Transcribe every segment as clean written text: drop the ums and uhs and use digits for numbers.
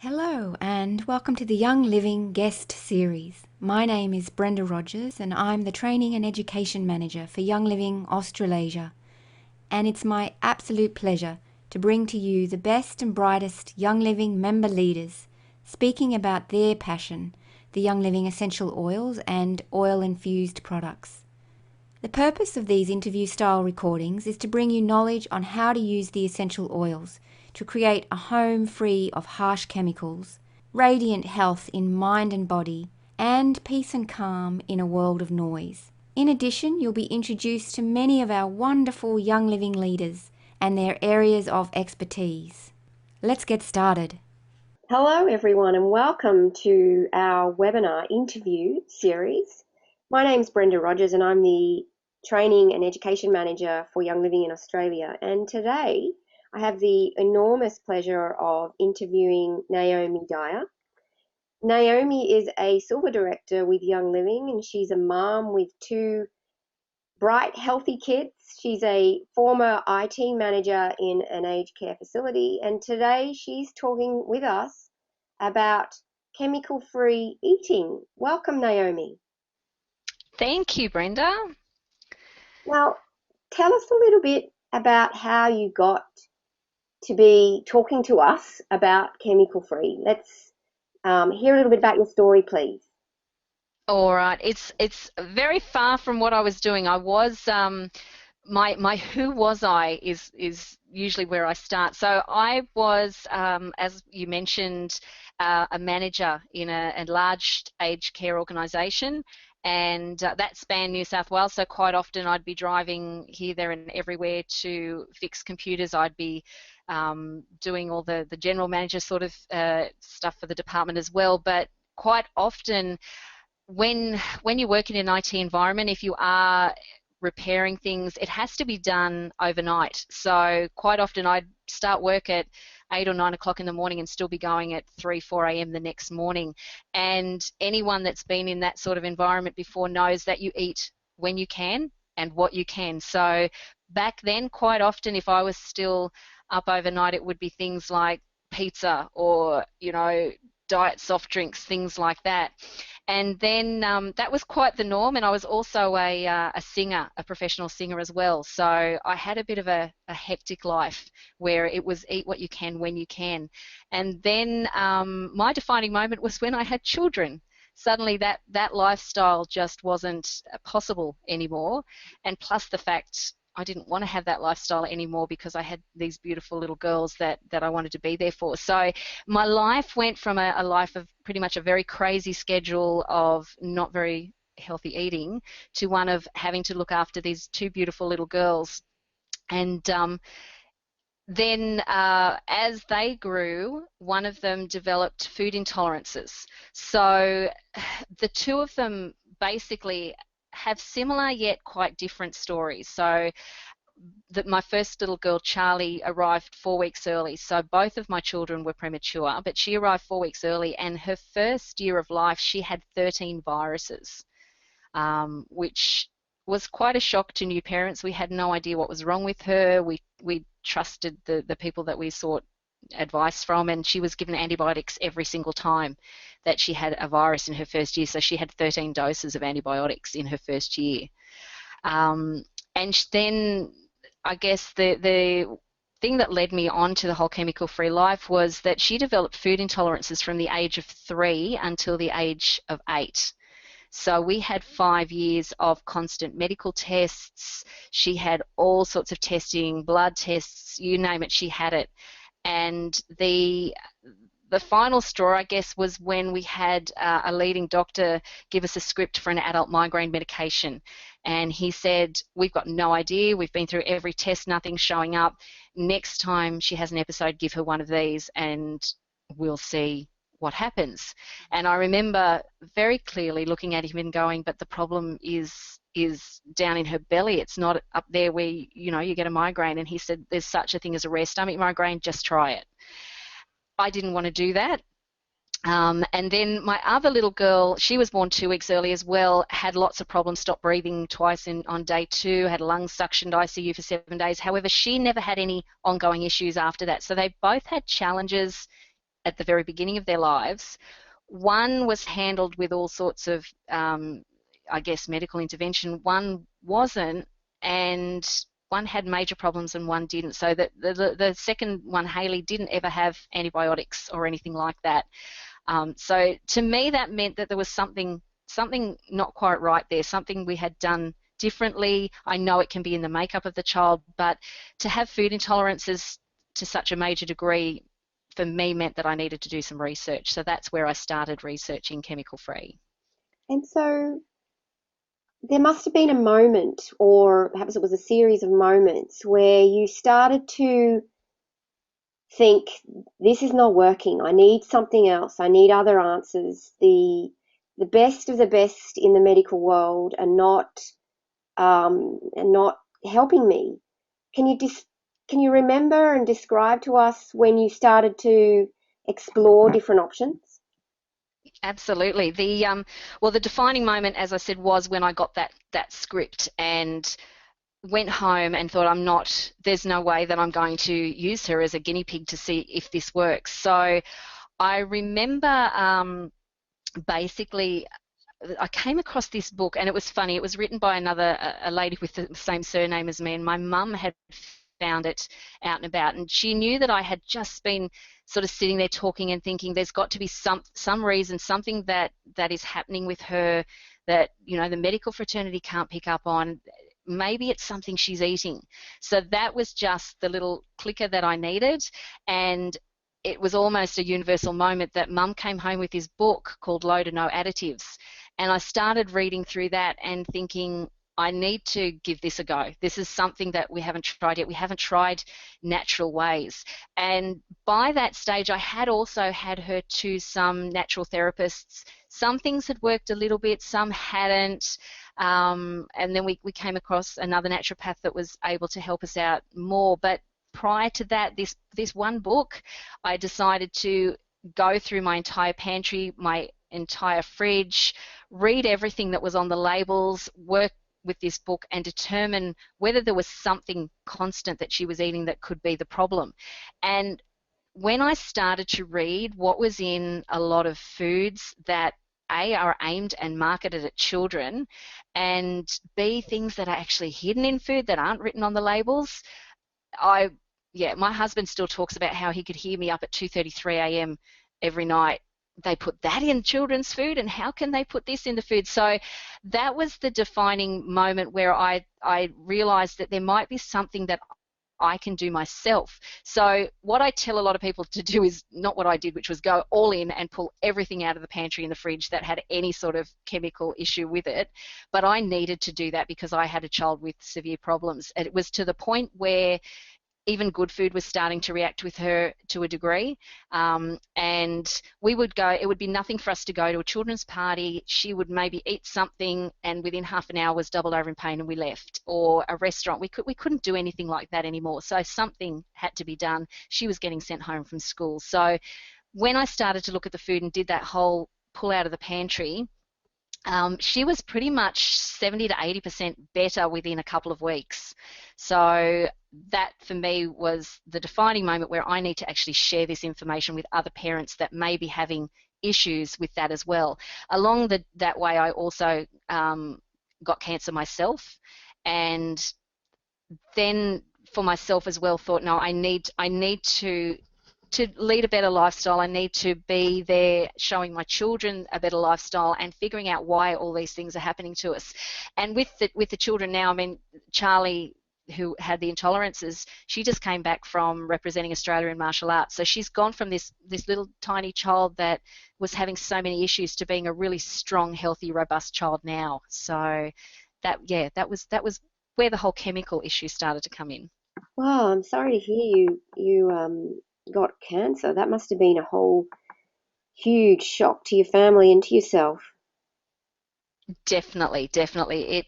Hello and welcome to the Young Living Guest Series. My name is Brenda Rogers and I'm the Training and Education Manager for Young Living Australasia. And it's my absolute pleasure to bring to you the best and brightest Young Living member leaders speaking about their passion, the Young Living essential oils and oil-infused products. The purpose of these interview-style recordings is to bring you knowledge on how to use the essential oils to create a home free of harsh chemicals, radiant health in mind and body, and peace and calm in a world of noise. In addition, you'll be introduced to many of our wonderful Young Living leaders and their areas of expertise. Let's get started. Hello everyone and welcome to our webinar interview series. My name's Brenda Rogers and I'm the Training and Education Manager for Young Living in Australia, and today I have the enormous pleasure of interviewing Naomi Dyer. Naomi is a Silver Director with Young Living and she's a mom with two bright, healthy kids. She's a former IT manager in an aged care facility, and today she's talking with us about chemical-free eating. Welcome, Naomi. Thank you, Brenda. Now, tell us a little bit about how you got to be talking to us about chemical-free. Let's hear a little bit about your story, please. All right, it's very far from what I was doing. I was my who was I is usually where I start. So I was, as you mentioned, a manager in a large aged care organisation, and that spanned New South Wales. So quite often I'd be driving here, there, and everywhere to fix computers. I'd be doing all the general manager sort of stuff for the department as well. But quite often, when you work in an IT environment, if you are repairing things, it has to be done overnight. So quite often I'd start work at 8 or 9 o'clock in the morning and still be going at 3, 4 a.m. the next morning. And anyone that's been in that sort of environment before knows that you eat when you can and what you can. So back then, quite often, if I was still up overnight, it would be things like pizza or, diet soft drinks, things like that. And then that was quite the norm, and I was also a singer, a professional singer as well. So I had a bit of a hectic life where it was eat what you can when you can. And then my defining moment was when I had children. Suddenly that lifestyle just wasn't possible anymore, and plus the fact I didn't want to have that lifestyle anymore because I had these beautiful little girls that I wanted to be there for. So my life went from a life of pretty much a very crazy schedule of not very healthy eating to one of having to look after these two beautiful little girls. And then as they grew, one of them developed food intolerances. So the two of them basically have similar yet quite different stories. So my first little girl, Charlie, arrived 4 weeks early. So both of my children were premature, but she arrived 4 weeks early, and her first year of life, she had 13 viruses, which was quite a shock to new parents. We had no idea what was wrong with her. We trusted the people that we sought advice from, and she was given antibiotics every single time that she had a virus in her first year. So she had 13 doses of antibiotics in her first year. And then I guess the thing that led me on to the whole chemical-free life was that she developed food intolerances from the age of 3 until the age of 8. So we had 5 years of constant medical tests. She had all sorts of testing, blood tests, you name it, she had it. And the final straw, I guess, was when we had a leading doctor give us a script for an adult migraine medication. And he said, we've got no idea. We've been through every test, nothing's showing up. Next time she has an episode, give her one of these and we'll see what happens. And I remember very clearly looking at him and going, but the problem is down in her belly. It's not up there where, you get a migraine. And he said, there's such a thing as a rare stomach migraine, just try it. I didn't want to do that. And then my other little girl, she was born 2 weeks early as well, had lots of problems, stopped breathing twice on day 2, had lungs suctioned, ICU for 7 days. However, she never had any ongoing issues after that. So they both had challenges at the very beginning of their lives. One was handled with all sorts of, I guess, medical intervention. One wasn't, and one had major problems and one didn't. So that the second one, Haley, didn't ever have antibiotics or anything like that. So to me, that meant that there was something not quite right there, something we had done differently. I know it can be in the makeup of the child, but to have food intolerances to such a major degree for me meant that I needed to do some research. So that's where I started researching chemical free. And so there must have been a moment, or perhaps it was a series of moments, where you started to think, this is not working. I need something else. I need other answers. The best of the best in the medical world are not helping me. Can you remember and describe to us when you started to explore different options? Absolutely. The defining moment, as I said, was when I got that script and went home and thought, there's no way that I'm going to use her as a guinea pig to see if this works. So I remember basically I came across this book, and it was funny. It was written by a lady with the same surname as me, and my mum had found it out and about, and she knew that I had just been sort of sitting there talking and thinking, there's got to be some reason, something that is happening with her that, you know, the medical fraternity can't pick up on. Maybe it's something she's eating. So that was just the little clicker that I needed, and it was almost a universal moment that Mum came home with this book called Low to No Additives, and I started reading through that and thinking, I need to give this a go. This is something that we haven't tried yet. We haven't tried natural ways. And by that stage, I had also had her to some natural therapists. Some things had worked a little bit, some hadn't. And then we came across another naturopath that was able to help us out more. But prior to that, this one book, I decided to go through my entire pantry, my entire fridge, read everything that was on the labels, work with this book and determine whether there was something constant that she was eating that could be the problem. And when I started to read what was in a lot of foods that A, are aimed and marketed at children, and B, things that are actually hidden in food that aren't written on the labels, my husband still talks about how he could hear me up at 2:33 a.m. every night. They put that in children's food, and how can they put this in the food? So that was the defining moment where I realized that there might be something that I can do myself. So what I tell a lot of people to do is not what I did, which was go all in and pull everything out of the pantry and the fridge that had any sort of chemical issue with it. But I needed to do that because I had a child with severe problems. And it was to the point where even good food was starting to react with her to a degree. And we would go, it would be nothing for us to go to a children's party. She would maybe eat something and within half an hour was doubled over in pain and we left. Or a restaurant, we couldn't do anything like that anymore. So something had to be done. She was getting sent home from school. So when I started to look at the food and did that whole pull out of the pantry, she was pretty much 70 to 80% better within a couple of weeks. So that for me was the defining moment where I need to actually share this information with other parents that may be having issues with that as well. Along that way, I also got cancer myself, and then for myself as well thought, no, I need to lead a better lifestyle. I need to be there showing my children a better lifestyle and figuring out why all these things are happening to us. And with the children now, I mean, Charlie, who had the intolerances, she just came back from representing Australia in martial arts. So she's gone from this little tiny child that was having so many issues to being a really strong, healthy, robust child now. So that was where the whole chemical issue started to come in. Wow, I'm sorry to hear you got cancer. That must have been a whole huge shock to your family and to yourself. Definitely, definitely.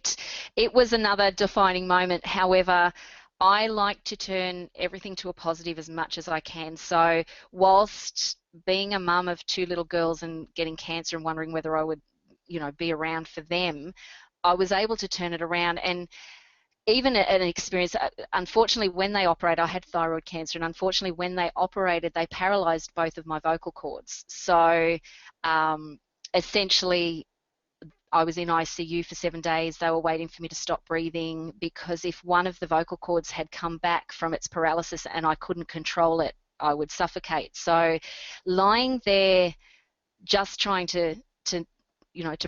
It was another defining moment. However, I like to turn everything to a positive as much as I can. So whilst being a mum of two little girls and getting cancer and wondering whether I would, be around for them, I was able to turn it around. And even an experience, unfortunately, when they operated, I had thyroid cancer, and unfortunately, when they operated, they paralyzed both of my vocal cords. So essentially, I was in ICU for 7 days. They were waiting for me to stop breathing because if one of the vocal cords had come back from its paralysis and I couldn't control it, I would suffocate. So lying there just trying to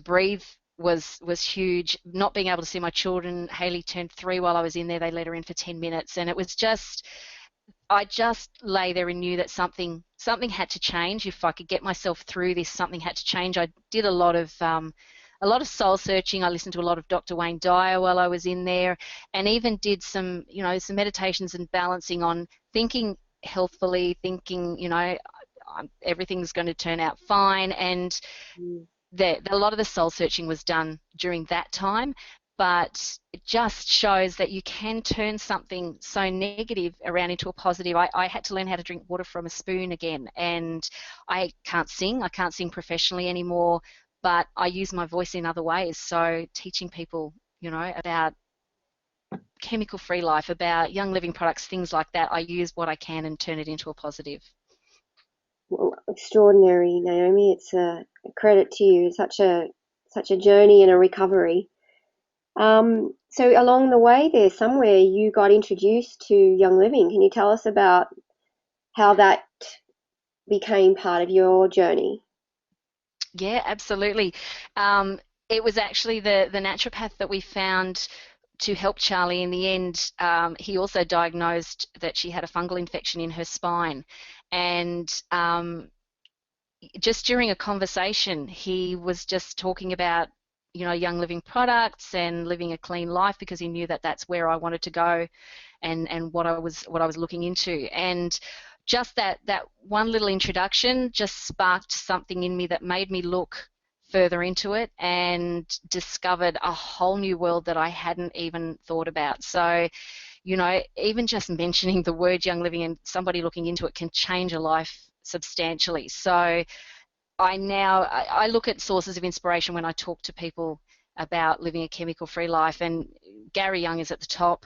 breathe was huge. Not being able to see my children. Haley turned 3 while I was in there. They let her in for 10 minutes, and it was just, I just lay there and knew that something had to change. If I could get myself through this, something had to change. I did a lot of soul searching. I listened to a lot of Dr. Dyer while I was in there, and even did some meditations and balancing on thinking healthfully, thinking everything's going to turn out fine. And a lot of the soul searching was done during that time, but it just shows that you can turn something so negative around into a positive. I had to learn how to drink water from a spoon again, and I can't sing. I can't sing professionally anymore, but I use my voice in other ways. So teaching people, about chemical-free life, about Young Living products, things like that, I use what I can and turn it into a positive. Well, extraordinary, Naomi. It's a credit to you. Such a journey and a recovery. So along the way there, somewhere you got introduced to Young Living. Can you tell us about how that became part of your journey? Yeah, absolutely. It was actually the naturopath that we found to help Charlie in the end. He also diagnosed that she had a fungal infection in her spine. And just during a conversation, he was just talking about, Young Living products and living a clean life, because he knew that that's where I wanted to go, and what I was looking into. And just that one little introduction just sparked something in me that made me look further into it and discovered a whole new world that I hadn't even thought about. So, even just mentioning the word Young Living and somebody looking into it can change a life substantially. So I look at sources of inspiration when I talk to people about living a chemical-free life, and Gary Young is at the top.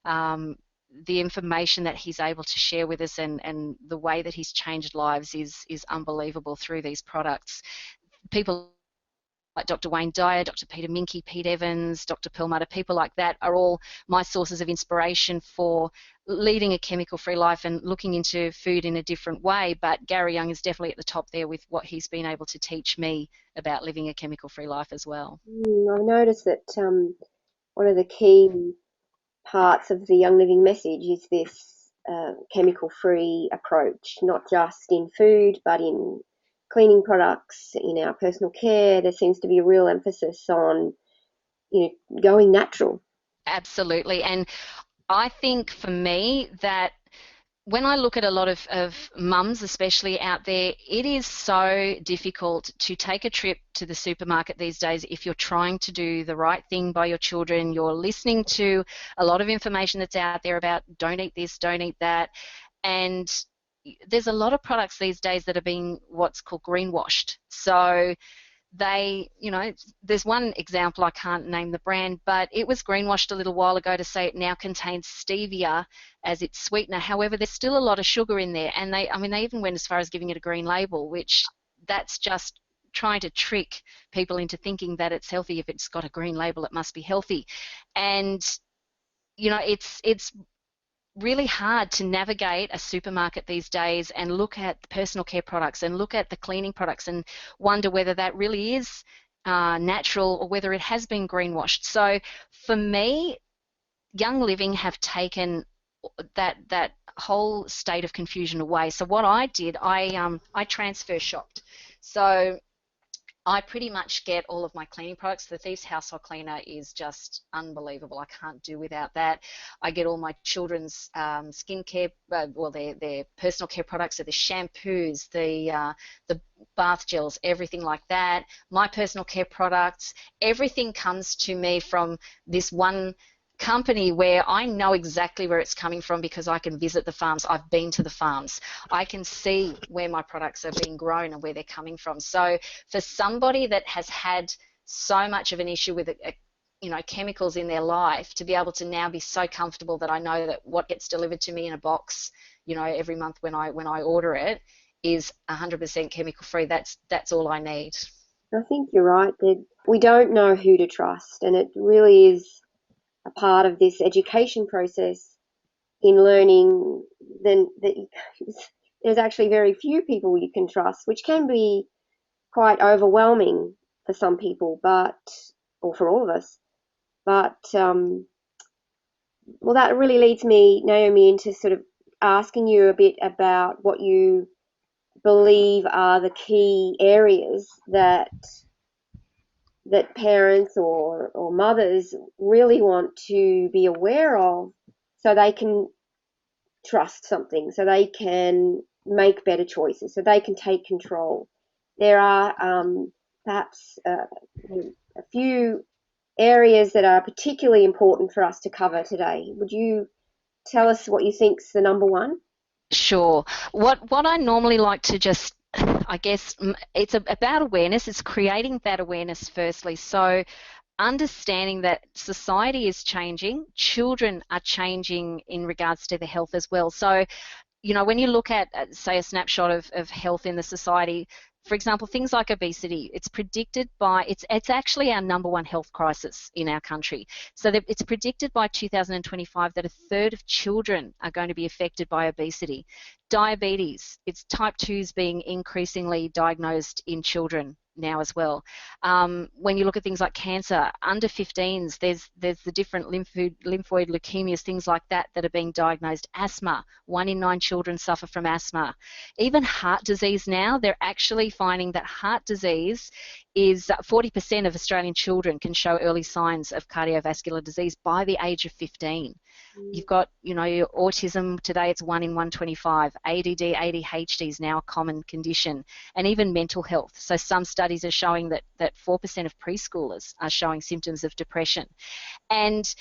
The information that he's able to share with us and the way that he's changed lives is unbelievable through these products. People like Dr. Dyer, Dr. Peter Minke, Pete Evans, Dr. Perlmutter, people like that are all my sources of inspiration for leading a chemical-free life and looking into food in a different way. But Gary Young is definitely at the top there with what he's been able to teach me about living a chemical-free life as well. I've noticed that one of the key parts of the Young Living message is this chemical-free approach, not just in food, but in cleaning products, in our personal care. There seems to be a real emphasis on, going natural. Absolutely. And I think for me that when I look at a lot of mums, especially out there, it is so difficult to take a trip to the supermarket these days if you're trying to do the right thing by your children. You're listening to a lot of information that's out there about don't eat this, don't eat that. And there's a lot of products these days that are being what's called greenwashed. So there's one example, I can't name the brand, but it was greenwashed a little while ago to say it now contains stevia as its sweetener. However, there's still a lot of sugar in there, and they even went as far as giving it a green label, which that's just trying to trick people into thinking that it's healthy. If it's got a green label, it must be healthy. And it's really hard to navigate a supermarket these days and look at the personal care products and look at the cleaning products and wonder whether that really is natural or whether it has been greenwashed. So for me, Young Living have taken that whole state of confusion away. So what I did, I transfer shopped. So I pretty much get all of my cleaning products. The Thieves Household Cleaner is just unbelievable. I can't do without that. I get all my children's skincare, their personal care products, so the shampoos, the bath gels, everything like that. My personal care products, everything comes to me from this one company where I know exactly where it's coming from because I can visit the farms. I've been to the farms. I can see where my products are being grown and where they're coming from. So for somebody that has had so much of an issue with chemicals in their life, to be able to now be so comfortable that I know that what gets delivered to me in a box, every month when I order it, is 100% chemical free. That's all I need. I think you're right that we don't know who to trust, and it really is a part of this education process in learning then that there's actually very few people you can trust, which can be quite overwhelming for some people, or for all of us. But well, that really leads me, Naomi, into sort of asking you a bit about what you believe are the key areas that parents or mothers really want to be aware of, so they can trust something, so they can make better choices, so they can take control. There are perhaps a few areas that are particularly important for us to cover today. Would you tell us what you think's the number one? Sure. What I normally like to just, I guess, it's about awareness. It's creating that awareness firstly. So understanding that society is changing, children are changing in regards to their health as well. So when you look at, say, a snapshot of health in the society, for example, things like obesity, it's predicted by, it's actually our number one health crisis in our country. So that it's predicted by 2025 that a third of children are going to be affected by obesity. Diabetes, it's type 2s being increasingly diagnosed in children now as well. When you look at things like cancer, under 15s, there's the different lymphoid leukemias, things like that are being diagnosed. Asthma, 1 in 9 children suffer from asthma. Even heart disease now, they're actually finding that heart disease is 40% of Australian children can show early signs of cardiovascular disease by the age of 15. You've got, your autism today, it's 1 in 125. ADD, ADHD is now a common condition, and even mental health. So some studies are showing that 4% of preschoolers are showing symptoms of depression. And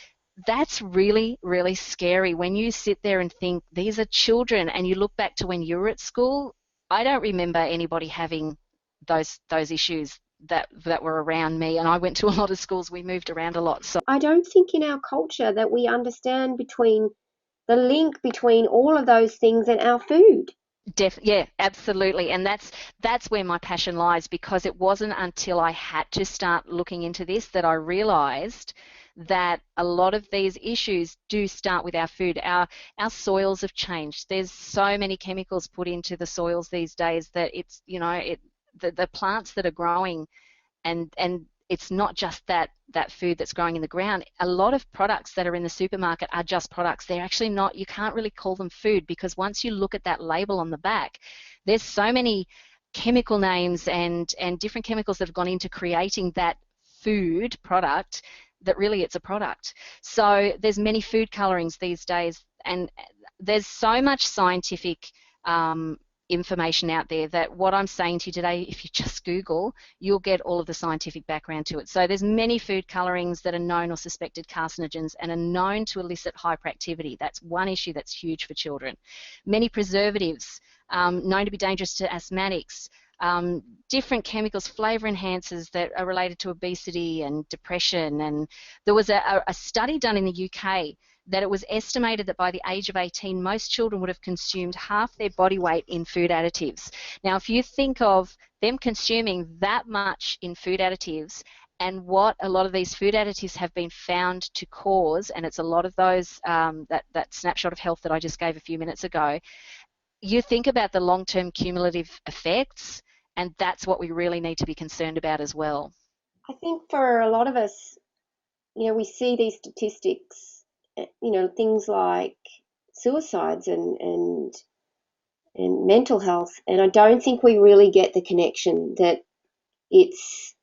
that's really, really scary when you sit there and think these are children, and you look back to when you were at school. I don't remember anybody having those issues that were around me, and I went to a lot of schools. We moved around a lot. So I don't think in our culture that we understand the link between all of those things and our food. Yeah, absolutely. And that's where my passion lies, because it wasn't until I had to start looking into this that I realized that a lot of these issues do start with our food. Our soils have changed. There's so many chemicals put into the soils these days that it's, the plants that are growing, and it's not just that food that's growing in the ground. A lot of products that are in the supermarket are just products. They're actually not, you can't really call them food, because once you look at that label on the back, there's so many chemical names and different chemicals that have gone into creating that food product that really it's a product. So there's many food colorings these days, and there's so much scientific information out there that what I'm saying to you today, if you just Google, you'll get all of the scientific background to it. So there's many food colorings that are known or suspected carcinogens and are known to elicit hyperactivity. That's one issue that's huge for children. Many preservatives, known to be dangerous to asthmatics. Different chemicals, flavor enhancers that are related to obesity and depression. And there was a study done in the UK that it was estimated that by the age of 18, most children would have consumed half their body weight in food additives. Now, if you think of them consuming that much in food additives, and what a lot of these food additives have been found to cause, and it's a lot of those, that snapshot of health that I just gave a few minutes ago, you think about the long-term cumulative effects, and that's what we really need to be concerned about as well. I think for a lot of us, we see these statistics, things like suicides and mental health, and I don't think we really get the connection that it's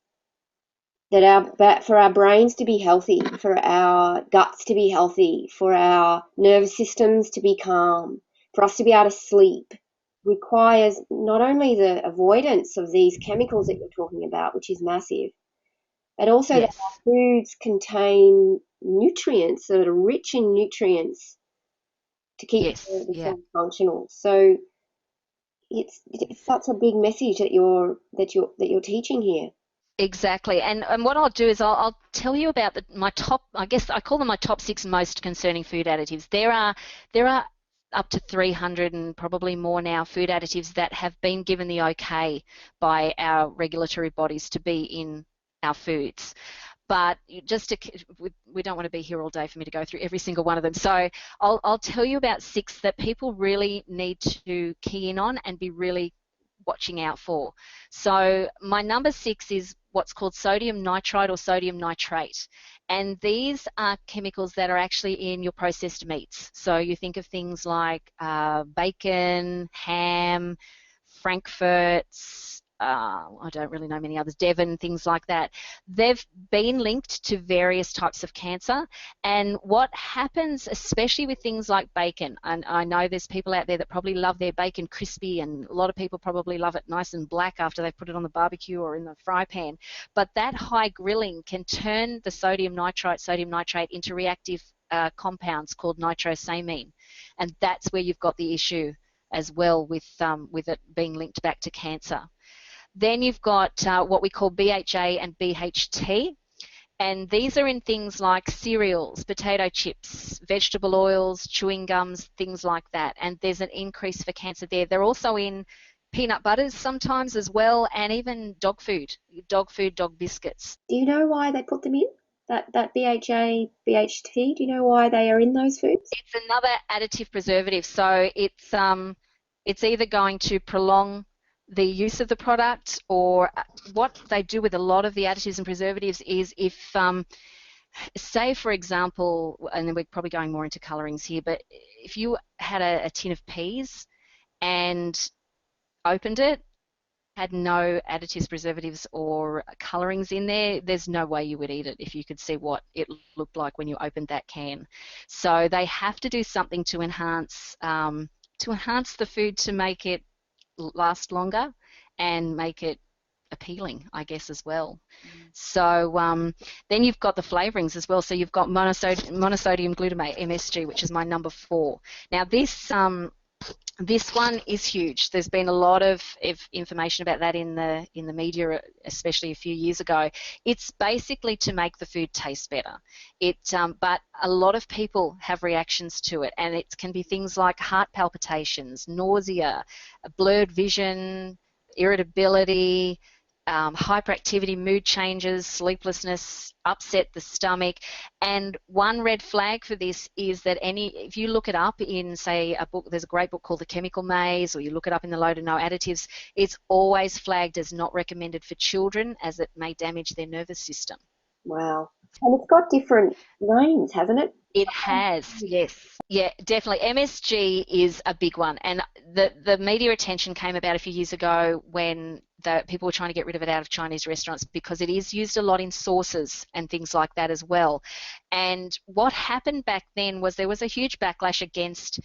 for our brains to be healthy, for our guts to be healthy, for our nervous systems to be calm, for us to be able to sleep, requires not only the avoidance of these chemicals that you're talking about, which is massive, but also that Yes. our foods contain nutrients that are rich in nutrients to keep Yes. the Yeah. cell functional. So it's such a big message that you're teaching here. Exactly. And what I'll do is I'll tell you about my top, I guess I call them my top 6 most concerning food additives. There are up to 300 and probably more now food additives that have been given the okay by our regulatory bodies to be in our foods. But just to, we don't want to be here all day for me to go through every single one of them. So I'll tell you about 6 that people really need to key in on and be really watching out for. So my number 6 is what's called sodium nitrite or sodium nitrate. And these are chemicals that are actually in your processed meats. So you think of things like bacon, ham, frankfurts, I don't really know many others, Devon, things like that. They've been linked to various types of cancer. And what happens, especially with things like bacon, and I know there's people out there that probably love their bacon crispy, and a lot of people probably love it nice and black after they've put it on the barbecue or in the fry pan. But that high grilling can turn the sodium nitrite, sodium nitrate into reactive compounds called nitrosamine. And that's where you've got the issue as well with it being linked back to cancer. Then you've got what we call BHA and BHT, and these are in things like cereals, potato chips, vegetable oils, chewing gums, things like that, and there's an increase for cancer there. They're also in peanut butters sometimes as well, and even dog food, dog biscuits. Do you know why they put them in? That BHA, BHT, do you know why they are in those foods? It's another additive preservative, so it's either going to prolong the use of the product, or what they do with a lot of the additives and preservatives is if say for example, and then we're probably going more into colorings here, but if you had a tin of peas and opened it, had no additives, preservatives, or colorings in there, there's no way you would eat it if you could see what it looked like when you opened that can. So they have to do something to enhance the food to make it last longer and make it appealing, I guess, as well. So then you've got the flavorings as well. So you've got monosodium glutamate, MSG, which is my number 4. Now this one is huge. There's been a lot of information about that in the media, especially a few years ago. It's basically to make the food taste better. But a lot of people have reactions to it, and it can be things like heart palpitations, nausea, blurred vision, irritability, hyperactivity, mood changes, sleeplessness, upset the stomach. And one red flag for this is that if you look it up in, say, a book, there's a great book called The Chemical Maze, or you look it up in the Low to No Additives, it's always flagged as not recommended for children as it may damage their nervous system. Wow. And it's got different names, hasn't it? It has, yes. Yeah, definitely. MSG is a big one, and the media attention came about a few years ago when the people were trying to get rid of it out of Chinese restaurants because it is used a lot in sauces and things like that as well. And what happened back then was there was a huge backlash against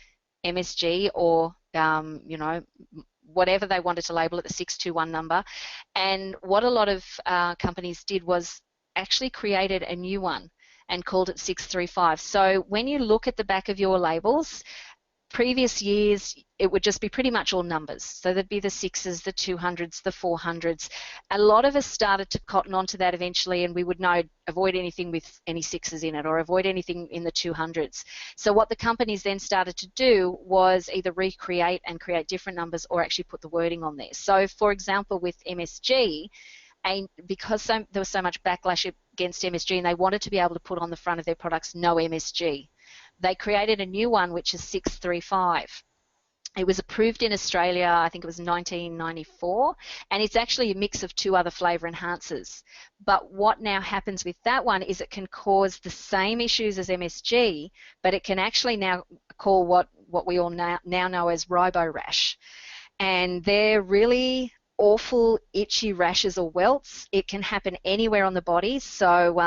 MSG, or whatever they wanted to label it, the 621 number. And what a lot of companies did was actually created a new one and called it 635. So when you look at the back of your labels, previous years, it would just be pretty much all numbers. So there'd be the 6s, the 200s, the 400s. A lot of us started to cotton onto that eventually, and we would know avoid anything with any 6s in it, or avoid anything in the 200s. So what the companies then started to do was either recreate and create different numbers, or actually put the wording on there. So for example, with MSG, and because there was so much backlash against MSG, and they wanted to be able to put on the front of their products no MSG, they created a new one, which is 635. It was approved in Australia, I think it was 1994, and it's actually a mix of 2 other flavour enhancers. But what now happens with that one is it can cause the same issues as MSG, but it can actually now call what we all now know as ribo rash. And they're really awful itchy rashes or welts. It can happen anywhere on the body. So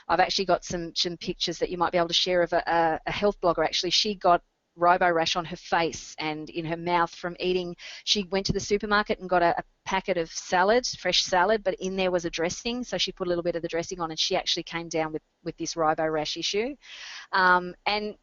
I've actually got some pictures that you might be able to share of a health blogger. Actually, she got ribo rash on her face and in her mouth from eating. She went to the supermarket and got a packet of salad, fresh salad, but in there was a dressing, so she put a little bit of the dressing on, and she actually came down with this ribo rash issue. And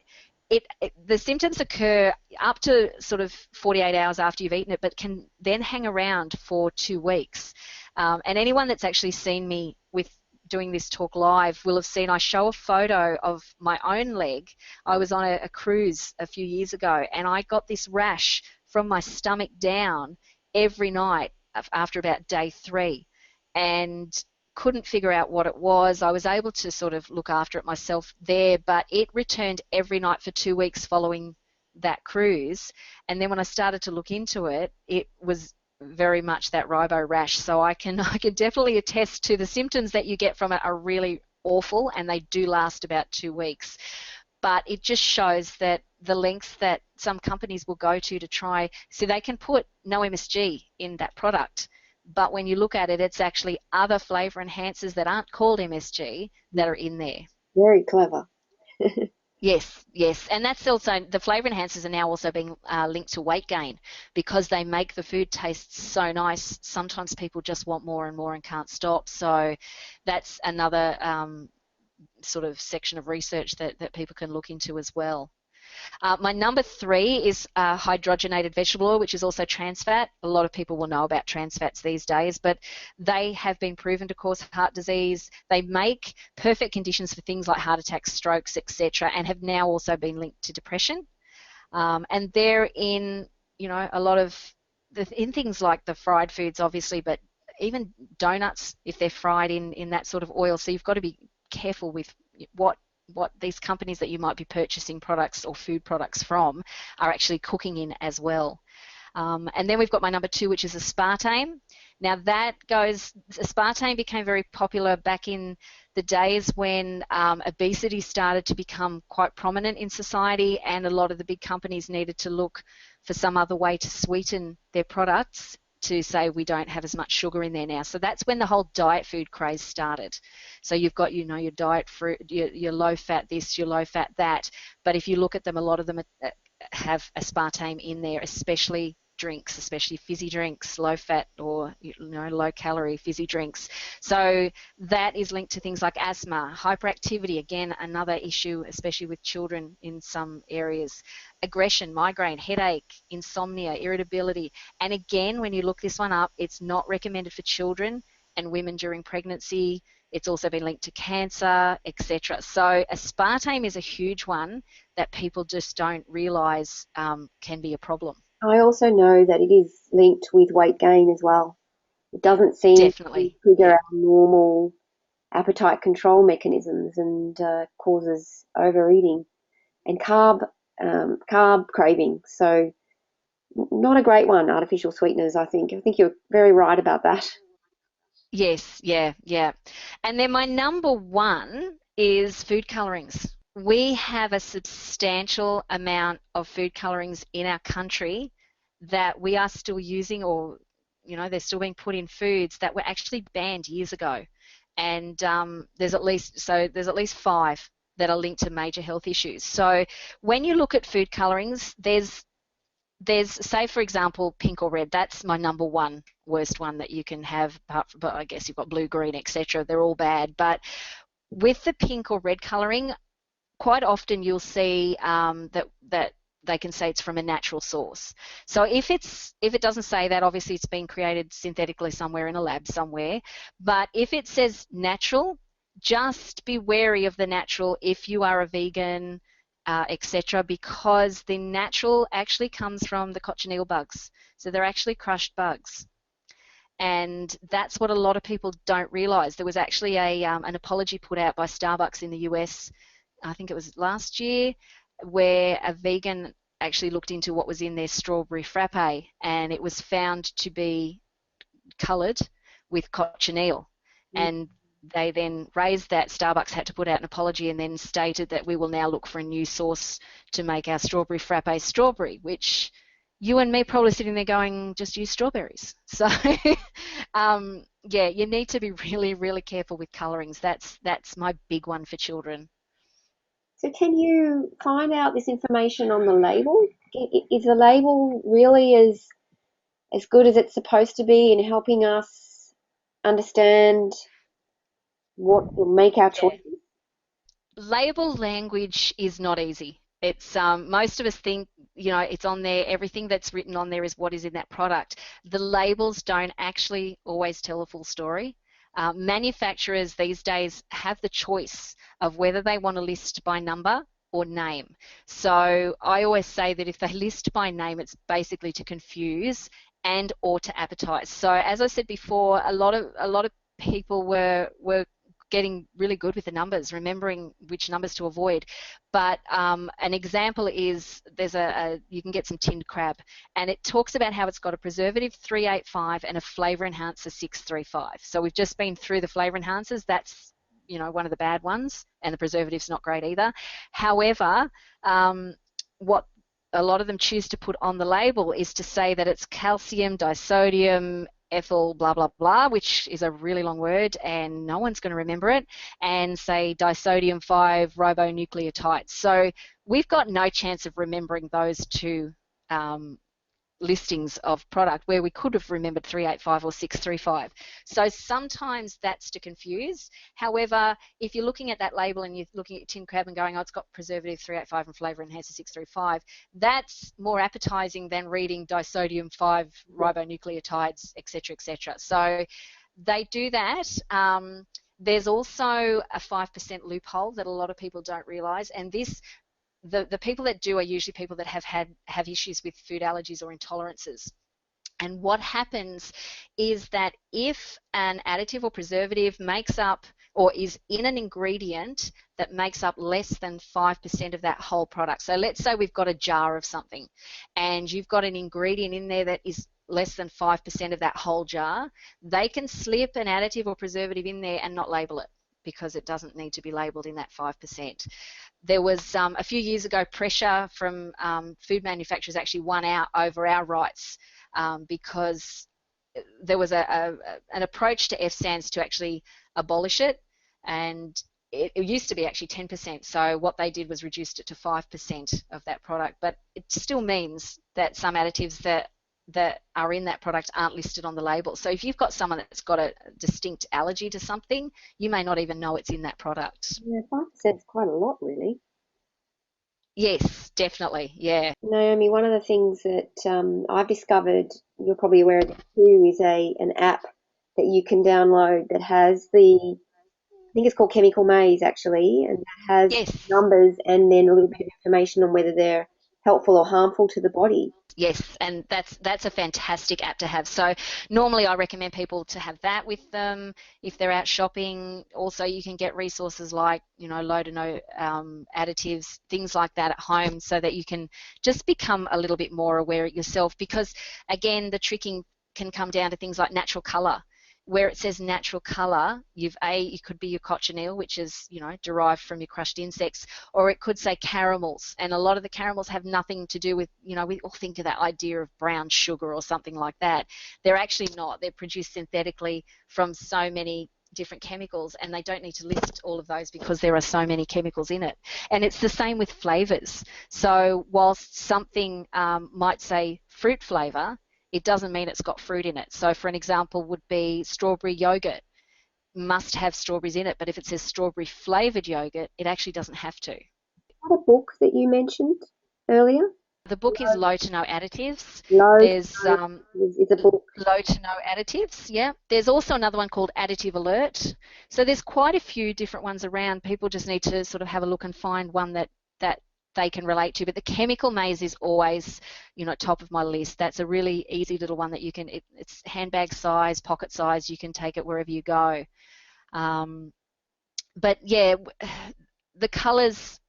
the symptoms occur up to sort of 48 hours after you've eaten it, but can then hang around for 2 weeks. And anyone that's actually seen me with doing this talk live will have seen I show a photo of my own leg. I was on a cruise a few years ago, and I got this rash from my stomach down every night after about day 3, and couldn't figure out what it was. I was able to sort of look after it myself there, but it returned every night for 2 weeks following that cruise. And then when I started to look into it, it was very much that ribo rash. So I can definitely attest to the symptoms that you get from it are really awful, and they do last about 2 weeks. But it just shows that the lengths that some companies will go to try, so they can put no MSG in that product, but when you look at it, it's actually other flavour enhancers that aren't called MSG that are in there. Very clever. Yes, yes, and that's also, the flavour enhancers are now also being linked to weight gain because they make the food taste so nice. Sometimes people just want more and more and can't stop. So that's another sort of section of research that people can look into as well. My number 3 is hydrogenated vegetable oil, which is also trans fat. A lot of people will know about trans fats these days, but they have been proven to cause heart disease. They make perfect conditions for things like heart attacks, strokes, etc., and have now also been linked to depression. And they're in, a lot of in things like the fried foods, obviously, but even donuts, if they're fried in that sort of oil. So you've got to be careful with what these companies that you might be purchasing products or food products from are actually cooking in as well. And then we've got my number 2, which is aspartame. Now aspartame became very popular back in the days when obesity started to become quite prominent in society, and a lot of the big companies needed to look for some other way to sweeten their products to say we don't have as much sugar in there now. So that's when the whole diet food craze started. So you've got, your diet fruit, your low fat this, your low fat that. But if you look at them, a lot of them have aspartame in there, especially drinks, especially fizzy drinks, low fat or low calorie fizzy drinks. So that is linked to things like asthma, hyperactivity, again another issue, especially with children in some areas, aggression, migraine, headache, insomnia, irritability. And again, when you look this one up, it's not recommended for children and women during pregnancy. It's also been linked to cancer, etc. So aspartame is a huge one that people just don't realise can be a problem. I also know that it is linked with weight gain as well. It doesn't seem to Definitely, trigger yeah. our normal appetite control mechanisms and causes overeating and carb craving. So not a great one, artificial sweeteners, I think. I think you're very right about that. Yes, yeah, yeah. And then my number 1 is food colorings. We have a substantial amount of food colorings in our country that we are still using, or they're still being put in foods that were actually banned years ago. And there's at least 5 that are linked to major health issues. So when you look at food colorings, there's say for example pink or red. That's my number 1 worst one that you can have, but I guess you've got blue, green, etc. They're all bad. But with the pink or red coloring, quite often you'll see that they can say it's from a natural source. So if it doesn't say that, obviously it's been created synthetically somewhere in a lab somewhere. But if it says natural, just be wary of the natural if you are a vegan, etc., because the natural actually comes from the cochineal bugs. So they're actually crushed bugs. And that's what a lot of people don't realise. There was actually an apology put out by Starbucks in the US, I think it was last year, where a vegan actually looked into what was in their strawberry frappe, and it was found to be coloured with cochineal. And they then raised that. Starbucks had to put out an apology and then stated that we will now look for a new source to make our strawberry frappe strawberry, which you and me probably sitting there going, just use strawberries. So yeah, you need to be really, really careful with colourings. That's my big one for children. So can you find out this information on the label? Is the label really as good as it's supposed to be in helping us understand what will make our Yeah. choices? Label language is not easy. It's most of us think, you know, it's on there. Everything that's written on there is what is in that product. The labels don't actually always tell a full story. Manufacturers these days have the choice of whether they want to list by number or name. So I always say that if they list by name, it's basically to confuse and or to advertise. So as I said before, a lot of people were getting really good with the numbers, remembering which numbers to avoid. But an example is you can get some tinned crab, and it talks about how it's got a preservative 385 and a flavour enhancer 635. So we've just been through the flavour enhancers. That's, you know, one of the bad ones, and the preservative's not great either. However, what a lot of them choose to put on the label is to say that it's calcium, disodium, ethyl, blah, blah, blah, which is a really long word and no one's going to remember it, and say disodium 5 ribonucleotides. So we've got no chance of remembering those two listings of product where we could have remembered 385 or 635. So sometimes that's to confuse. However, if you're looking at that label and you're looking at tin crab and going, oh, it's got preservative 385 and flavour enhancer 635, that's more appetizing than reading disodium 5 ribonucleotides, etc., etc. So they do that. There's also a 5% loophole that a lot of people don't realize, and this the people that do are usually people that have issues with food allergies or intolerances. And what happens is that if an additive or preservative makes up or is in an ingredient that makes up less than 5% of that whole product. So let's say we've got a jar of something and you've got an ingredient in there that is less than 5% of that whole jar, they can slip an additive or preservative in there and not label it because it doesn't need to be labeled in that 5%. There was a few years ago pressure from food manufacturers actually won out over our rights because there was an approach to FSANS to actually abolish it, and it used to be actually 10%. So what they did was reduced it to 5% of that product, but it still means that some additives that are in that product aren't listed on the label. So if you've got someone that's got a distinct allergy to something, you may not even know it's in that product. Yeah, 5% is quite a lot, really. Yes, definitely. Yeah. Naomi, one of the things that I've discovered, you're probably aware of it too, is an app that you can download that has I think it's called Chemical Maze actually, and that has Yes. numbers and then a little bit of information on whether they're helpful or harmful to the body. Yes, and that's a fantastic app to have. So normally I recommend people to have that with them if they're out shopping. Also, you can get resources like, you know, low to no additives, things like that at home, so that you can just become a little bit more aware of yourself. Because again, the tricking can come down to things like natural color. Where it says natural color, it could be your cochineal, which is, you know, derived from your crushed insects, or it could say caramels, and a lot of the caramels have nothing to do with, you know, we all think of that idea of brown sugar or something like that. They're actually not. They're produced synthetically from so many different chemicals, and they don't need to list all of those because there are so many chemicals in it. And it's the same with flavors. So whilst something might say fruit flavor, it doesn't mean it's got fruit in it. So for an example would be strawberry yogurt must have strawberries in it, but if it says strawberry flavored yogurt, it actually doesn't have to. Had a book that you mentioned earlier? The book is Low to No Additives. Low to There's No is a book. Low to No Additives, yeah. There's also another one called Additive Alert. So there's quite a few different ones around. People just need to sort of have a look and find one that they can relate to. But the Chemical Maze is always, you know, top of my list. That's a really easy little one that you can, it's handbag size, pocket size, you can take it wherever you go. But yeah, the colours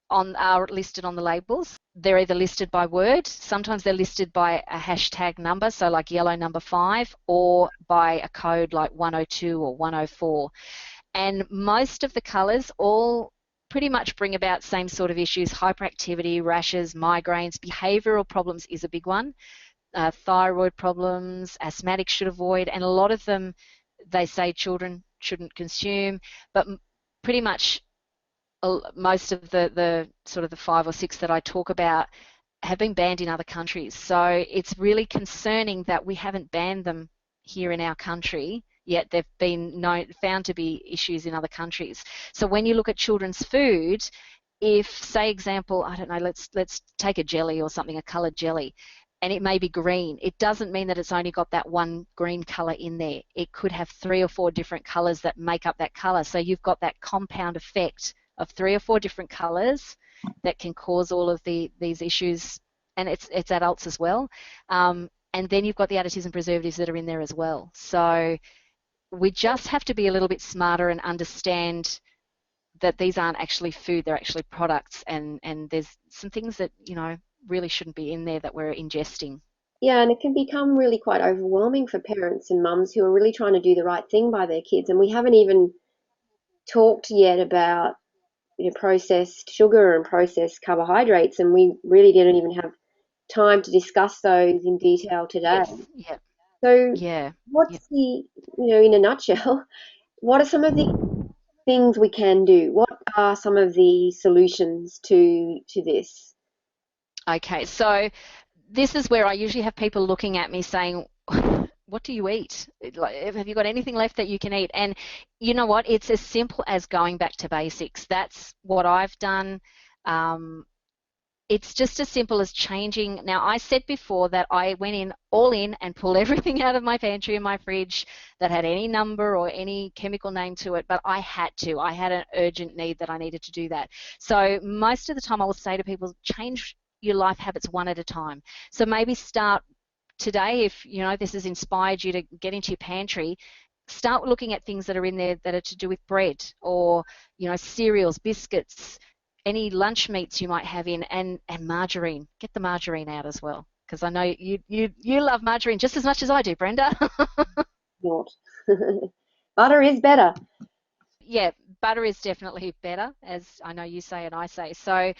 are listed on the labels. They're either listed by word, sometimes they're listed by a hashtag number, so like yellow number 5, or by a code like 102 or 104. And most of the colours all pretty much bring about same sort of issues: hyperactivity, rashes, migraines. Behavioural problems is a big one. Thyroid problems, asthmatics should avoid, and a lot of them, they say children shouldn't consume, but pretty much most of the sort of the 5 or 6 that I talk about have been banned in other countries. So it's really concerning that we haven't banned them here in our country, yet they've been found to be issues in other countries. So when you look at children's food, if, say, example, I don't know, let's take a jelly or something, a coloured jelly, and it may be green. It doesn't mean that it's only got that one green colour in there. It could have 3 or 4 different colours that make up that colour. So you've got that compound effect of 3 or 4 different colours that can cause all of these issues, and it's adults as well. And then you've got the additives and preservatives that are in there as well. So we just have to be a little bit smarter and understand that these aren't actually food, they're actually products, and there's some things that, really shouldn't be in there that we're ingesting. Yeah, and it can become really quite overwhelming for parents and mums who are really trying to do the right thing by their kids. And we haven't even talked yet about processed sugar and processed carbohydrates, and we really didn't even have time to discuss those in detail today. Yes, yeah, So, yeah, yeah. what's in a nutshell, what are some of the things we can do? What are some of the solutions to this? Okay, so this is where I usually have people looking at me saying, what do you eat? Like, have you got anything left that you can eat? And you know what? It's as simple as going back to basics. That's what I've done. Um, it's just as simple as changing. Now, I said before that I went in all in and pulled everything out of my pantry and my fridge that had any number or any chemical name to it, but I had to. I had an urgent need that I needed to do that. So most of the time I will say to people, change your life habits one at a time. So maybe start today, if this has inspired you to get into your pantry, start looking at things that are in there that are to do with bread, or cereals, biscuits, any lunch meats you might have in, and margarine. Get the margarine out as well, because I know you love margarine just as much as I do, Brenda. Not. Butter is better. Yeah, butter is definitely better, as I know you say and I say. So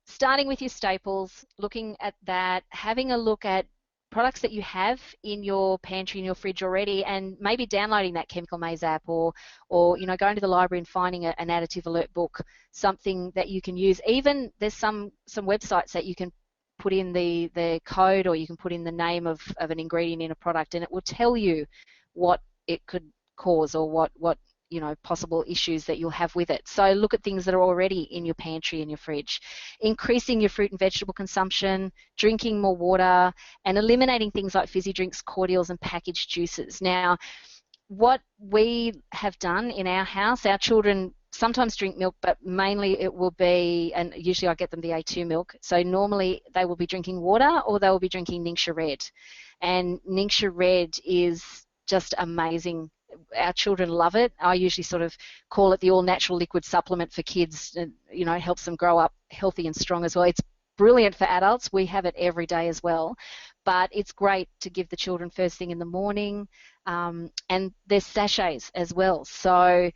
starting with your staples, looking at that, having a look at products that you have in your pantry, in your fridge already, and maybe downloading that Chemical Maze app, or going to the library and finding an additive alert book, something that you can use. Even there's some websites that you can put in the code, or you can put in the name of an ingredient in a product, and it will tell you what it could cause, or what possible issues that you'll have with it. So look at things that are already in your pantry and your fridge. Increasing your fruit and vegetable consumption, drinking more water, and eliminating things like fizzy drinks, cordials, and packaged juices. Now, what we have done in our house, our children sometimes drink milk, but mainly it will be, and usually I get them the A2 milk, so normally they will be drinking water, or they will be drinking Ningxia Red. And Ningxia Red is just amazing. Our children love it. I usually sort of call it the all-natural liquid supplement for kids. And, it helps them grow up healthy and strong as well. It's brilliant for adults. We have it every day as well. But it's great to give the children first thing in the morning. And there's sachets as well. So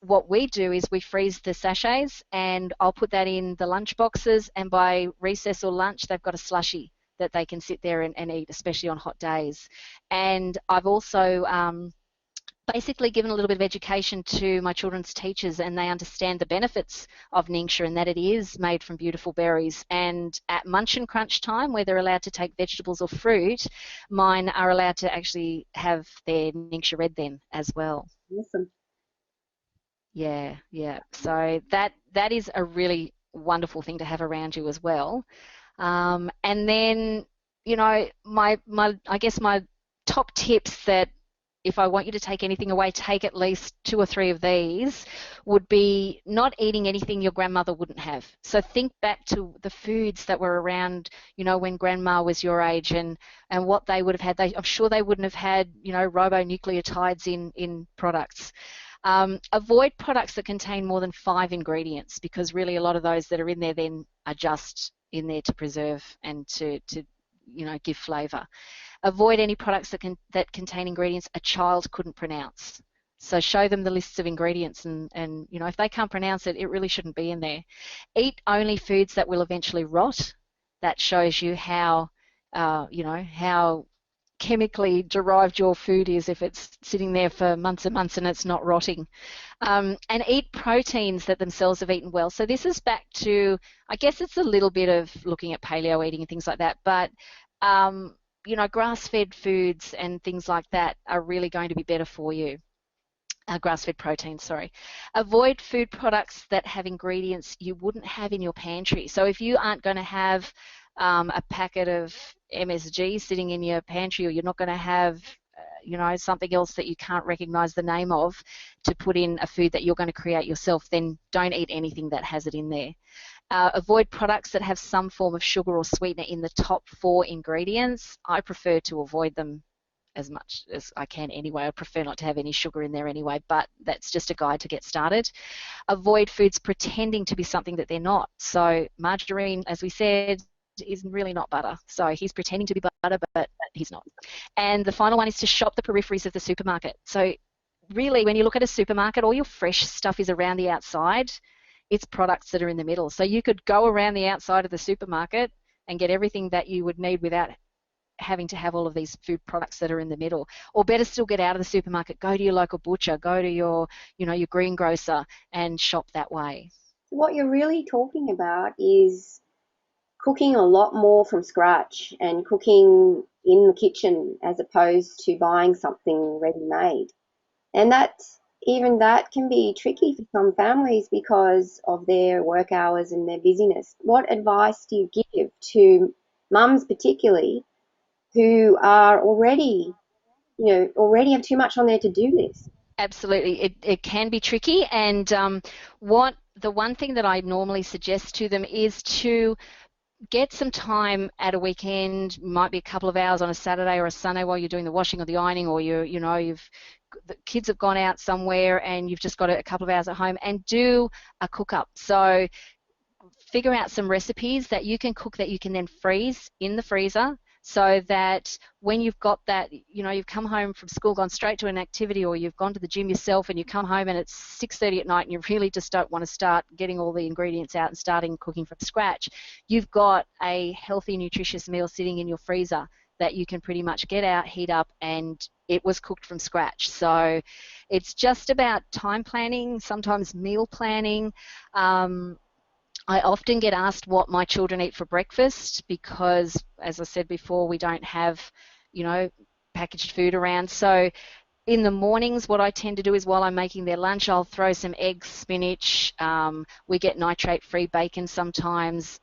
what we do is we freeze the sachets, and I'll put that in the lunch boxes, and by recess or lunch they've got a slushie that they can sit there and eat, especially on hot days. And I've also basically given a little bit of education to my children's teachers, and they understand the benefits of Ningxia, and that it is made from beautiful berries. And at munch and crunch time, where they're allowed to take vegetables or fruit, mine are allowed to actually have their Ningxia Red then as well. Awesome. Yeah, yeah. So that is a really wonderful thing to have around you as well. And then, I guess my top tips, that if I want you to take anything away, take at least 2 or 3 of these, would be not eating anything your grandmother wouldn't have. So think back to the foods that were around, when grandma was your age, and what they would have had. I'm sure they wouldn't have had, ribonucleotides in products. Avoid products that contain more than 5 ingredients, because really a lot of those that are in there then are just in there to preserve and to give flavour. Avoid any products that contain ingredients a child couldn't pronounce. So show them the lists of ingredients, and if they can't pronounce it, it really shouldn't be in there. Eat only foods that will eventually rot. That shows you how how chemically derived your food is if it's sitting there for months and months and it's not rotting. And eat proteins that themselves have eaten well. So this is back to, I guess it's a little bit of looking at paleo eating and things like that, but grass-fed foods and things like that are really going to be better for you. grass-fed protein, sorry. Avoid food products that have ingredients you wouldn't have in your pantry. So if you aren't going to have a packet of MSG sitting in your pantry, or you're not going to have something else that you can't recognize the name of to put in a food that you're going to create yourself, then don't eat anything that has it in there. Avoid products that have some form of sugar or sweetener in the top 4 ingredients. I prefer to avoid them as much as I can anyway. I prefer not to have any sugar in there anyway, but that's just a guide to get started. Avoid foods pretending to be something that they're not. So margarine, as we said, is really not butter. So he's pretending to be butter, but he's not. And the final one is to shop the peripheries of the supermarket. So really, when you look at a supermarket, all your fresh stuff is around the outside. It's products that are in the middle. So you could go around the outside of the supermarket and get everything that you would need without having to have all of these food products that are in the middle. Or better still, get out of the supermarket, go to your local butcher, go to your greengrocer and shop that way. What you're really talking about is cooking a lot more from scratch and cooking in the kitchen as opposed to buying something ready-made. And even that can be tricky for some families because of their work hours and their busyness. What advice do you give to mums particularly who are already have too much on their to-do list? Absolutely, it can be tricky, and the one thing that I normally suggest to them is to get some time at a weekend, might be a couple of hours on a Saturday or a Sunday while you're doing the washing or the ironing, or the kids have gone out somewhere and you've just got a couple of hours at home, and do a cook up. So figure out some recipes that you can cook that you can then freeze in the freezer, so that when you've got that, you've come home from school, gone straight to an activity, or you've gone to the gym yourself and you come home and it's 6:30 at night and you really just don't want to start getting all the ingredients out and starting cooking from scratch, you've got a healthy, nutritious meal sitting in your freezer that you can pretty much get out, heat up, and it was cooked from scratch. So it's just about time planning, sometimes meal planning. I often get asked what my children eat for breakfast because, as I said before, we don't have, packaged food around. So in the mornings, what I tend to do is while I'm making their lunch, I'll throw some eggs, spinach. We get nitrate-free bacon sometimes,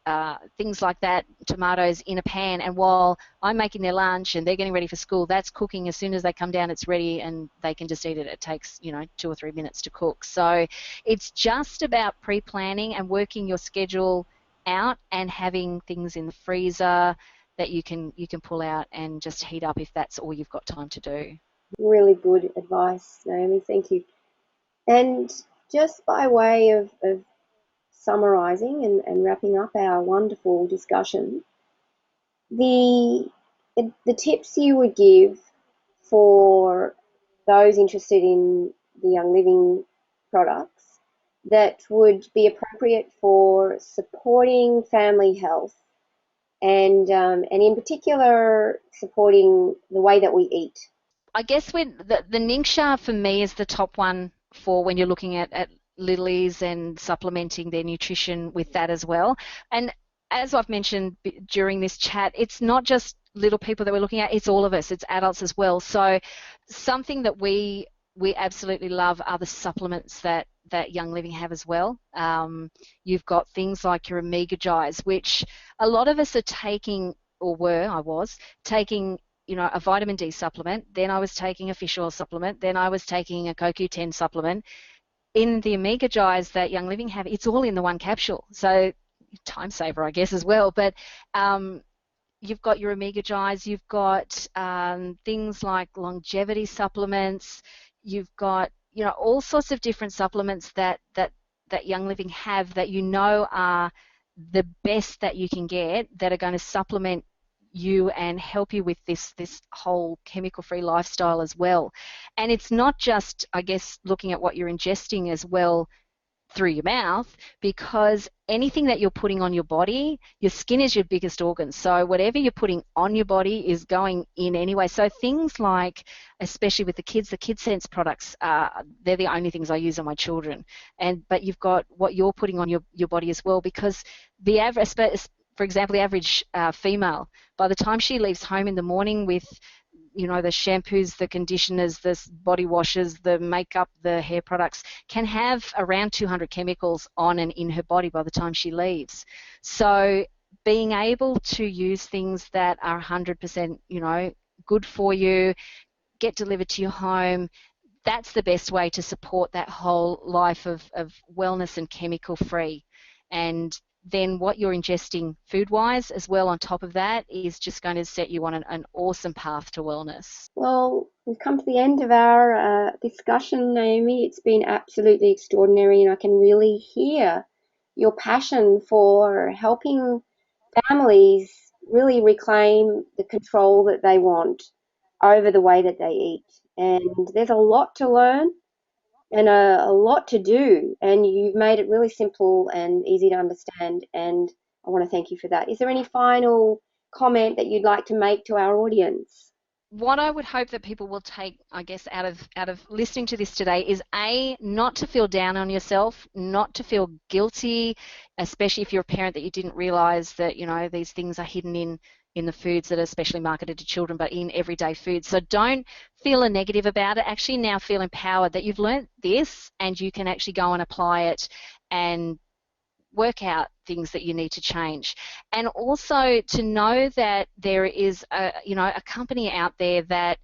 things like that, tomatoes in a pan. And while I'm making their lunch and they're getting ready for school, that's cooking. As soon as they come down, it's ready and they can just eat it. It takes, 2 or 3 minutes to cook. So it's just about pre-planning and working your schedule out and having things in the freezer that you can pull out and just heat up if that's all you've got time to do. Really good advice, Naomi. Thank you. And just by way of summarising and wrapping up our wonderful discussion, the tips you would give for those interested in the Young Living products that would be appropriate for supporting family health and in particular supporting the way that we eat. I guess the Ningxia for me is the top one for when you're looking at lilies and supplementing their nutrition with that as well. And as I've mentioned during this chat, it's not just little people that we're looking at, it's all of us, it's adults as well. So something that we absolutely love are the supplements that Young Living have as well. You've got things like your Omega Gies, which a lot of us are taking, I was taking, a vitamin D supplement, then I was taking a fish oil supplement, then I was taking a CoQ10 supplement. In the Omega Gies that Young Living have, it's all in the one capsule. So time saver, I guess, as well. But you've got your Omega Gies, you've got things like longevity supplements, you've got, all sorts of different supplements that Young Living have that are the best that you can get, that are going to supplement you and help you with this whole chemical-free lifestyle as well. And it's not just, I guess, looking at what you're ingesting as well through your mouth, because anything that you're putting on your body, your skin is your biggest organ. So whatever you're putting on your body is going in anyway. So things like, especially with the Kid Sense products, they're the only things I use on my children. But you've got what you're putting on your body as well, because the average, for example, the average female, by the time she leaves home in the morning with the shampoos, the conditioners, the body washes, the makeup, the hair products can have around 200 chemicals on and in her body by the time she leaves. So being able to use things that are 100%, good for you, get delivered to your home, that's the best way to support that whole life of wellness and chemical free. And then what you're ingesting food-wise as well on top of that is just going to set you on an awesome path to wellness. Well, we've come to the end of our discussion, Naomi. It's been absolutely extraordinary, and I can really hear your passion for helping families really reclaim the control that they want over the way that they eat. And there's a lot to learn and a lot to do, and you've made it really simple and easy to understand, and I want to thank you for that. Is there any final comment that you'd like to make to our audience? What I would hope that people will take, I guess, out of listening to this today is not to feel down on yourself, not to feel guilty, especially if you're a parent that you didn't realize that, these things are hidden in the foods that are especially marketed to children, but in everyday foods. So don't feel a negative about it. Actually now feel empowered that you've learned this and you can actually go and apply it and work out things that you need to change. And also to know that there is a company out there that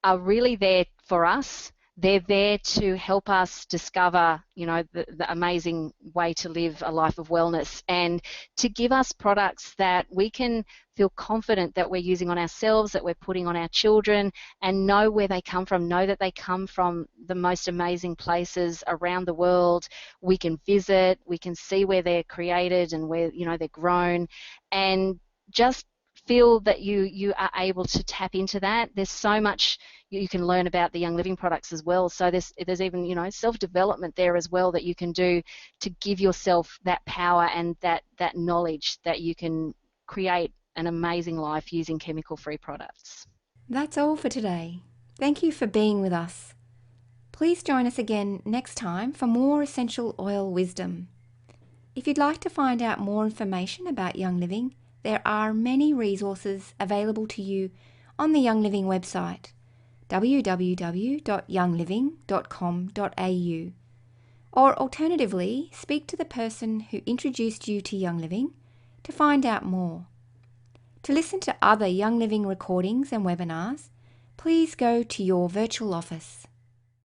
are really there for us. They're there to help us discover, the amazing way to live a life of wellness, and to give us products that we can feel confident that we're using on ourselves, that we're putting on our children, and know where they come from, know that they come from the most amazing places around the world. We can visit, we can see where they're created and where, they're grown, and just feel that you are able to tap into that. There's so much you can learn about the Young Living products as well. So there's even, self-development there as well that you can do to give yourself that power and that knowledge that you can create an amazing life using chemical-free products. That's all for today. Thank you for being with us. Please join us again next time for more essential oil wisdom. If you'd like to find out more information about Young Living, there are many resources available to you on the Young Living website, www.youngliving.com.au, or alternatively, speak to the person who introduced you to Young Living to find out more. To listen to other Young Living recordings and webinars, please go to your virtual office.